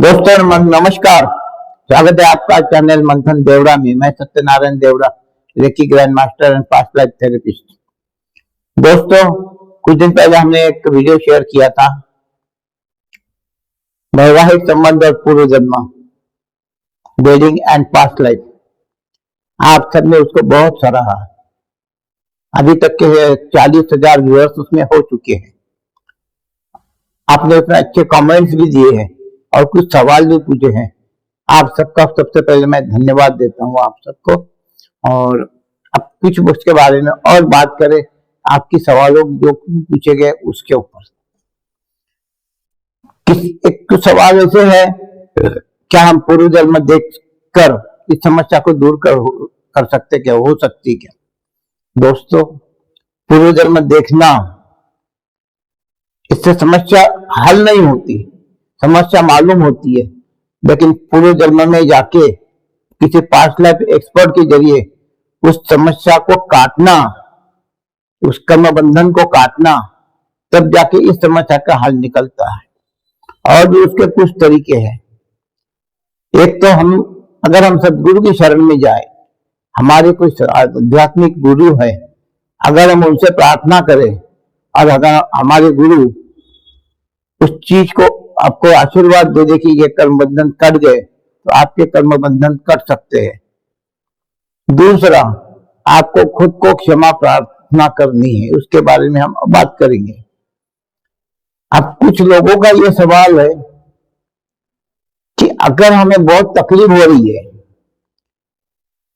दोस्तों नमस्कार। स्वागत है आपका चैनल मंथन देवड़ा में। मैं Satyanarayan Devda, reiki grand master and past life therapist. दोस्तों, कुछ दिन पहले हमने एक वीडियो शेयर किया था, वैवाहिक संबंध और पूर्व जन्म, वेडिंग एंड पास्ट लाइफ। आप सबने उसको बहुत सराहा। अभी तक के 40,000 व्यूअर्स उसमें हो चुके हैं। आपने उसमें अच्छे कमेंट्स भी दिए हैं और कुछ सवाल भी पूछे हैं। आप सबका सबसे पहले मैं धन्यवाद देता हूँ आप सबको। और अब कुछ उसके बारे में और बात करें, आपकी सवालों जो पूछे गए उसके ऊपर। एक कुछ सवाल ऐसे है, क्या हम पूर्व जन्म देख कर इस समस्या को दूर कर सकते, क्या हो सकती क्या? दोस्तों, पूर्व जन्म देखना, इससे समस्या हल नहीं होती, समस्या मालूम होती है। लेकिन पूर्व जन्म में जाके किसी पास्ट लाइफ एक्सपर्ट के जरिए उस समस्या को काटना, उस कर्म बंधन को काटना, तब जाके इस समस्या का हल निकलता है। और भी उसके कुछ तरीके हैं। एक तो अगर हम सदगुरु की शरण में जाए, हमारे कोई आध्यात्मिक गुरु है, अगर हम उनसे प्रार्थना करें और अगर हमारे गुरु उस चीज को आपको आशीर्वाद दे दे कि ये कर्म बंधन कट गए, तो आपके कर्म बंधन कट सकते हैं। दूसरा, आपको खुद को क्षमा प्रार्थना करनी है, उसके बारे में हम बात करेंगे। अब कुछ लोगों का ये सवाल है कि अगर हमें बहुत तकलीफ हो रही है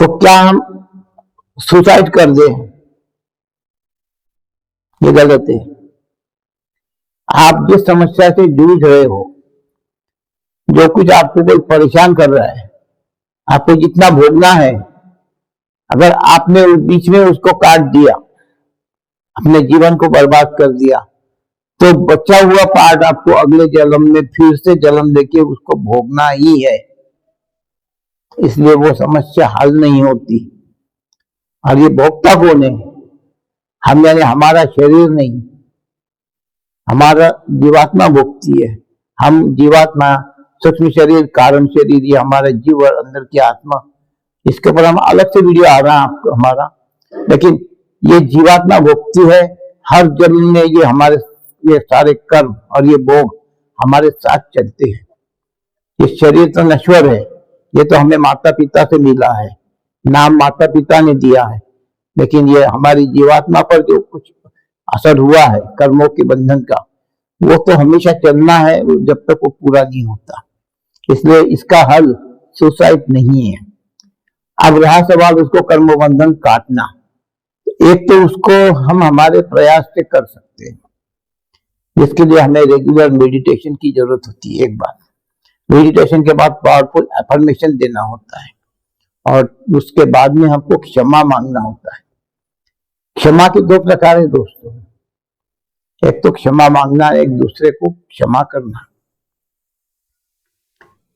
तो क्या हम सुसाइड कर दें? ये गलत है। आप जिस समस्या से जूझ रहे हो, जो कुछ आपको कोई परेशान कर रहा है, आपको जितना भोगना है, अगर आपने बीच में उसको काट दिया, अपने जीवन को बर्बाद कर दिया, तो बचा हुआ पार्ट आपको अगले जन्म में फिर से जन्म लेके उसको भोगना ही है। इसलिए वो समस्या हल नहीं होती। और ये भोगता कौन है? हम, यानी हमारा शरीर नहीं, हमारा जीवात्मा भोगती है। हम जीवात्मा, सूक्ष्म शरीर, कारण शरीर, ये हमारा जीव और अंदर की आत्मा। इसके ऊपर हम अलग से वीडियो आ रहा है आपको हमारा। लेकिन ये जीवात्मा भोगती है हर जन्म में। ये सारे कर्म और ये भोग हमारे साथ चलते हैं। ये शरीर तो नश्वर है, ये तो हमें माता पिता से मिला है, नाम माता पिता ने दिया है। लेकिन ये हमारी जीवात्मा पर जो कुछ असर हुआ है कर्मों के बंधन का, वो तो हमेशा चलना है जब तक वो पूरा नहीं होता। इसलिए इसका हल सुसाइड नहीं है। अब रहा सवाल उसको कर्म बंधन काटना, एक तो उसको हम हमारे प्रयास से कर सकते हैं, जिसके लिए हमें रेगुलर मेडिटेशन की जरूरत होती है। एक बार मेडिटेशन के बाद पावरफुल एफर्मेशन देना होता है और उसके बाद में हमको क्षमा मांगना होता है। क्षमा के दो प्रकार है दोस्तों, एक तो क्षमा मांगना, एक दूसरे को क्षमा करना।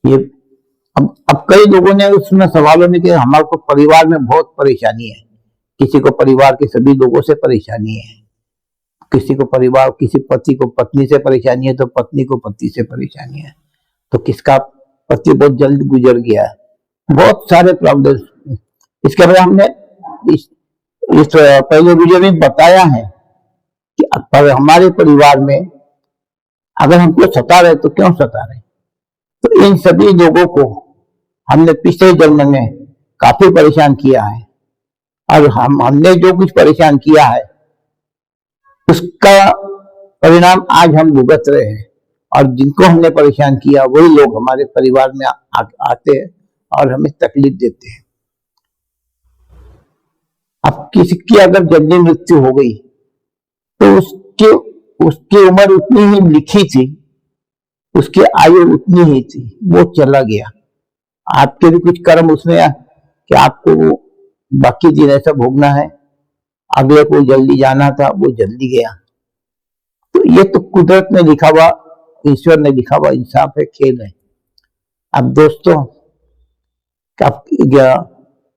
ये अब कई लोगों ने उसमें सवालों में कि हमारे को परिवार में बहुत परेशानी है, किसी को परिवार के सभी लोगों से परेशानी है, किसी को परिवार, किसी पति को पत्नी से परेशानी है, तो पत्नी को पति से परेशानी है, तो किसका पति बहुत जल्द गुजर गया है, बहुत सारे प्रॉब्लम्स। इसके बाद हमने इस पहले वीडियो में बताया है कि पर हमारे परिवार में अगर हमको सता रहे तो क्यों सता रहे। तो इन सभी लोगों को हमने पिछले जन्म में काफी परेशान किया है और हमने जो कुछ परेशान किया है उसका परिणाम आज हम भुगत रहे हैं। और जिनको हमने परेशान किया वही लोग हमारे परिवार में आते हैं और हमें तकलीफ देते हैं। अब किसी की अगर जल्दी मृत्यु हो गई तो उसकी उम्र उतनी ही लिखी थी, उसकी आयु उतनी ही थी, वो चला गया। आपके भी कुछ कर्म उसमें कि आपको बाकी दिन ऐसा भोगना है, अगले को जल्दी जाना था, वो जल्दी गया। तो ये तो कुदरत ने लिखा हुआ, ईश्वर ने लिखा हुआ इंसाफ है, खेल है। अब दोस्तों,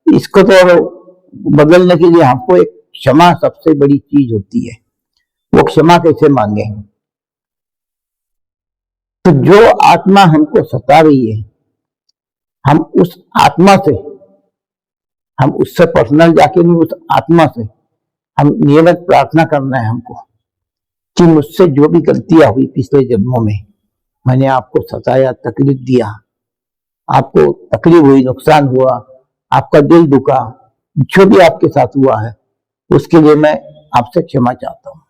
इसको तो बदलने के लिए हमको एक क्षमा सबसे बड़ी चीज होती है। वो क्षमा कैसे मांगे? तो जो आत्मा हमको सता रही है, हम उस आत्मा से, हम उससे पर्सनल जाके नहीं, उस आत्मा से हम नियमित प्रार्थना करना है हमको कि मुझसे जो भी गलतियां हुई पिछले जन्मों में, मैंने आपको सताया, तकलीफ दिया, आपको तकलीफ हुई, नुकसान हुआ, आपका दिल दुखा, जो भी आपके साथ हुआ है उसके लिए मैं आपसे क्षमा चाहता हूँ।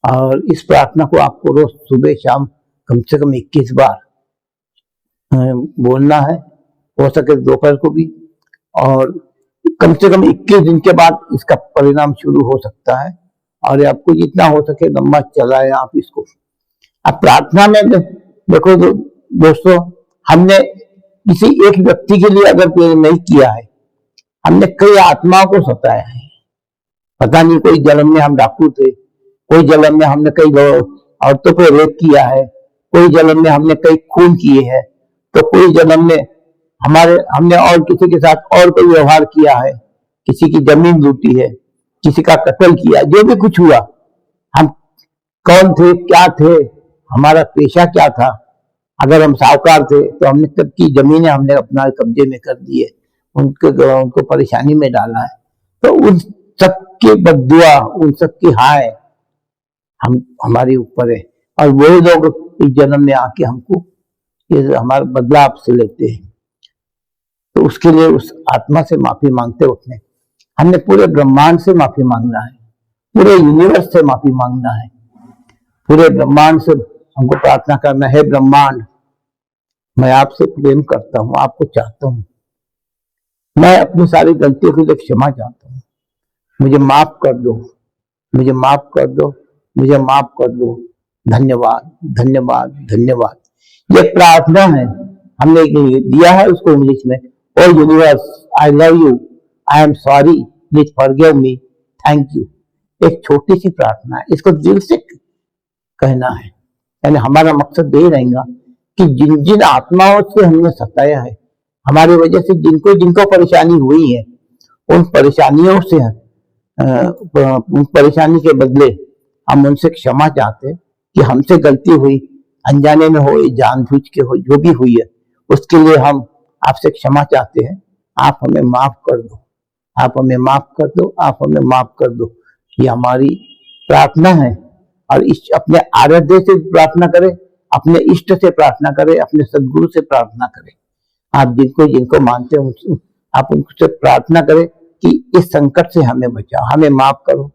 और इस प्रार्थना को आपको रोज सुबह शाम कम से कम 21 बार बोलना है, हो सके दोपहर को भी, और कम से कम 21 दिन के बाद इसका परिणाम शुरू हो सकता है। और आपको जितना हो सके लंबा चलाए आप इसको। अब प्रार्थना में देखो दोस्तों, हमने किसी एक व्यक्ति के लिए अगर नहीं किया है, हमने कई आत्माओं को सताया है। पता नहीं, कोई जन्म में हम डाकू थे, कोई जन्म में हमने कई औरतों पर रेप किया है, कोई जन्म में हमने कई खून किए हैं, तो कोई जन्म में हमने और किसी के साथ और कोई व्यवहार किया है, किसी की जमीन लूटी है, किसी का कत्ल किया, जो भी कुछ हुआ, हम कौन थे, क्या थे, हमारा पेशा क्या था, अगर हम साहूकार थे तो हमने कब की जमीनें हमने अपना कब्जे में कर दी है, उनको परेशानी में डाला है। तो उन सब के बद्दुआ, उन सब की हाय हमारे ऊपर है, और वही लोग इस जन्म में आके हमको ये हमारा बदला आपसे लेते हैं। तो उसके लिए उस आत्मा से माफी मांगते वक्त में हमने पूरे ब्रह्मांड से माफी मांगना है, पूरे यूनिवर्स से माफी मांगना है, पूरे ब्रह्मांड से हमको प्रार्थना करना है, ब्रह्मांड मैं आपसे प्रेम करता हूं, आपको चाहता हूं, मैं अपनी सारी गलतियों के लिए क्षमा चाहता हूं, मुझे माफ कर दो, मुझे माफ कर दो, मुझे माफ कर दो, धन्यवाद धन्यवाद धन्यवाद। ये प्रार्थना है, हमने दिया है उसको इंग्लिश में, O universe I love you, I am sorry, please forgive me, thank you. एक छोटी सी प्रार्थना है, इसको दिल से कहना है। यानी हमारा मकसद यही रहेगा कि जिन जिन आत्माओं से हमने सताया है, हमारी वजह से जिनको जिनको परेशानी हुई है, उन परेशानियों से उन परेशानी के बदले हम उनसे क्षमा चाहते कि हमसे गलती हुई, अनजाने में हो, जानबूझ के हो, जो भी हुई है उसके लिए हम आपसे क्षमा चाहते हैं। आप हमें माफ कर दो, आप हमें माफ कर दो, आप हमें माफ कर दो। ये हमारी प्रार्थना है। और इस अपने आराध्य से प्रार्थना करें, अपने इष्ट से प्रार्थना करें, अपने सदगुरु से प्रार्थना करें। आप जिनको जिनको मानते हैं आप उनसे प्रार्थना करें कि इस संकट से हमें बचाओ, हमें माफ करो।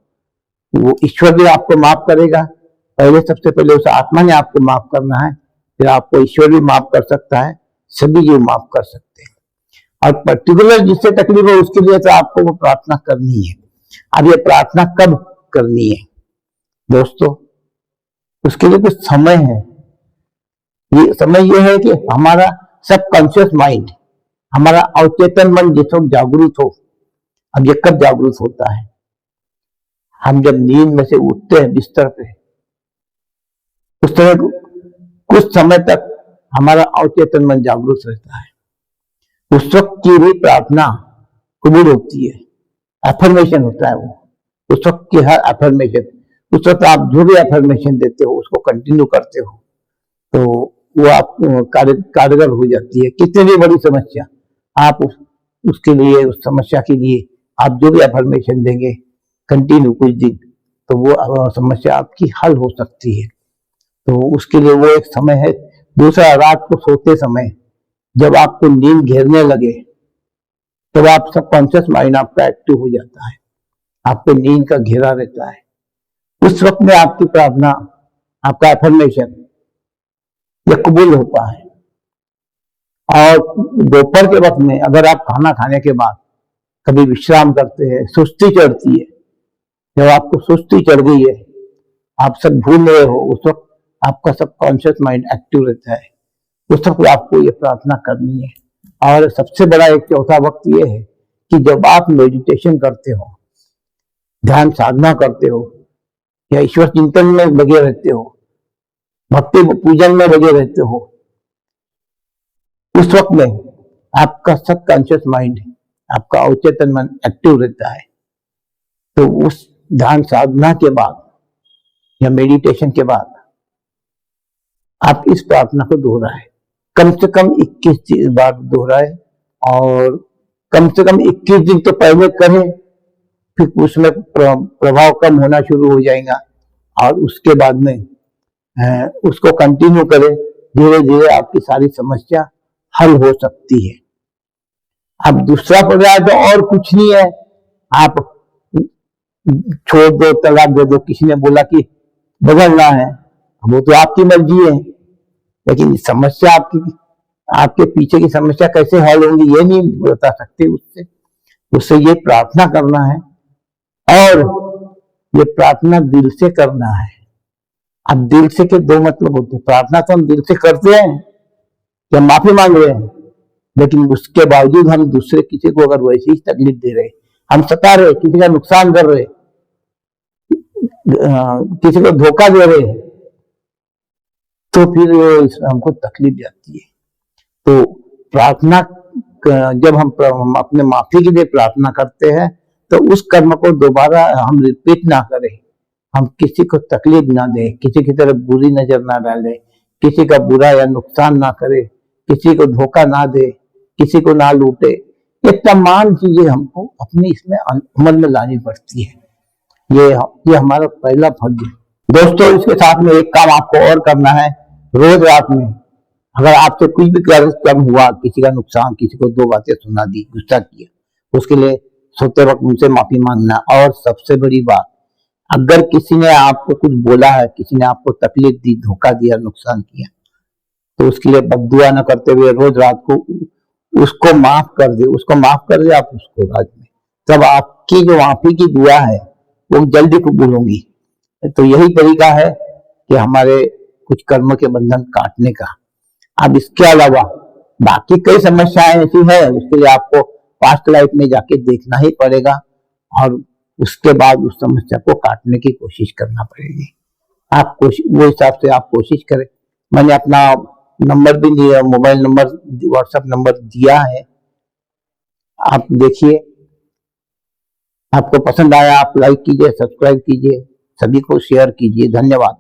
वो ईश्वर भी आपको माफ करेगा। पहले सबसे पहले उस आत्मा ने आपको माफ करना है, फिर आपको ईश्वर भी माफ कर सकता है, सभी जीव माफ कर सकते हैं। और पर्टिकुलर जिससे तकलीफ हो उसके लिए तो आपको वो प्रार्थना करनी है। अब ये प्रार्थना कब करनी है दोस्तों? उसके लिए कुछ समय है। ये समय ये है कि हमारा सबकॉन्शियस माइंड, हमारा अवचेतन मन जिस वक्त जागरूक हो। अब ये कब जागरूक होता है? हम जब नींद में से उठते हैं बिस्तर पे, उस समय कुछ समय तक हमारा अवचेतन मन जागरूक रहता है। उस वक्त की भी प्रार्थना कबूल होती है, एफर्मेशन होता है वो। उस वक्त की हर एफर्मेशन, उस वक्त आप जो भी एफर्मेशन देते हो उसको कंटिन्यू करते हो तो वो आप कारगर हो जाती है। कितनी भी बड़ी समस्या आप उसके लिए, उस समस्या के लिए आप जो भी एफर्मेशन देंगे कंटिन्यू कुछ दिन, तो वो समस्या आपकी हल हो सकती है। तो उसके लिए वो एक समय है। दूसरा, रात को सोते समय जब आपको नींद घेरने लगे तब आप सबकॉन्शियस माइंड आपका एक्टिव हो जाता है, आपको नींद का घेरा रहता है। उस वक्त में आपकी प्रार्थना, आपका एफर्मेशन ये कबूल होता है। और दोपहर के वक्त में अगर आप खाना खाने के बाद कभी विश्राम करते हैं, सुस्ती चढ़ती है, जब आपको सुस्ती चढ़ गई है, आप सब भूल रहे हो, उस वक्त आपका सबकॉन्शियस माइंड एक्टिव रहता है। उस वक्त आपको ये प्रार्थना करनी है। और सबसे बड़ा एक चौथा वक्त ये है कि जब आप मेडिटेशन करते हो, ध्यान साधना करते हो या ईश्वर चिंतन में लगे रहते हो, भक्ति पूजन में लगे रहते हो, उस वक्त में आपका सबकॉन्शियस माइंड, आपका अवचेतन मन एक्टिव रहता है। तो उस ध्यान साधना के बाद या मेडिटेशन के बाद आप इस प्रार्थना को दोहराए, कम से कम 21 बार दोहराए, और कम से कम 21 दिन तो पहले करें, फिर उसमें प्रभाव कम होना शुरू हो जाएगा, और उसके बाद में उसको कंटिन्यू करें। धीरे धीरे आपकी सारी समस्या हल हो सकती है। अब दूसरा पर्याय तो और कुछ नहीं है, आप छोड़ दो, तलाक दे दो। किसी ने बोला कि बदलना है, वो तो आपकी मर्जी है, लेकिन समस्या आपके पीछे की समस्या कैसे हल होगी ये नहीं बता सकते। उससे ये प्रार्थना करना है, और ये प्रार्थना दिल से करना है। अब दिल से के दो मतलब होते हैं। प्रार्थना तो हम दिल से करते हैं कि हम माफी मांग रहे हैं, लेकिन उसके बावजूद हम दूसरे किसी को अगर वैसे ही तकलीफ दे रहे, हम सता रहे, किसी का नुकसान कर रहे, किसी को धोखा दे रहे, तो फिर हमको तकलीफ जाती है। तो प्रार्थना, जब हम अपने माफी के लिए प्रार्थना करते हैं, तो उस कर्म को दोबारा हम रिपीट ना करें, हम किसी को तकलीफ ना दें, किसी की तरफ बुरी नजर ना डालें, किसी का बुरा या नुकसान ना करें, किसी को धोखा ना दे, किसी को ना लूटे। ये तमाम चीजें हमको अपनी इसमें अमल में लानी पड़ती है। ये हमारा पहला फर्ज है। दोस्तों, इसके साथ में एक काम आपको और करना है। रोज रात में अगर आपसे कुछ भी कर्म हुआ, किसी का नुकसान, किसी को 2 बातें सुना दी, गुस्सा किया, उसके लिए सोते वक्त उनसे माफी मांगना। और सबसे बड़ी बात, अगर किसी ने आपको कुछ बोला है, किसी ने आपको तकलीफ दी, धोखा दिया, नुकसान किया, तो उसके लिए बद्दुआ न करते हुए रोज रात को उसको माफ कर दे, आप उसको रात में, तब आपकी जो माफी की दुआ है वो जल्दी कबूल होंगी। तो यही तरीका है कि हमारे कुछ कर्म के बंधन काटने का। अब इसके अलावा बाकी कई समस्याएं ऐसी है, उसके लिए आपको पास्ट लाइफ में जाके देखना ही पड़ेगा, और उसके बाद उस समस्या को काटने की कोशिश करना पड़ेगी। आप वो हिसाब से आप कोशिश करें। मैंने अपना नंबर भी दिया, मोबाइल नंबर, व्हाट्सएप नंबर दिया है, आप देखिए। आपको पसंद आया आप लाइक कीजिए, सब्सक्राइब कीजिए, सभी को शेयर कीजिए। धन्यवाद।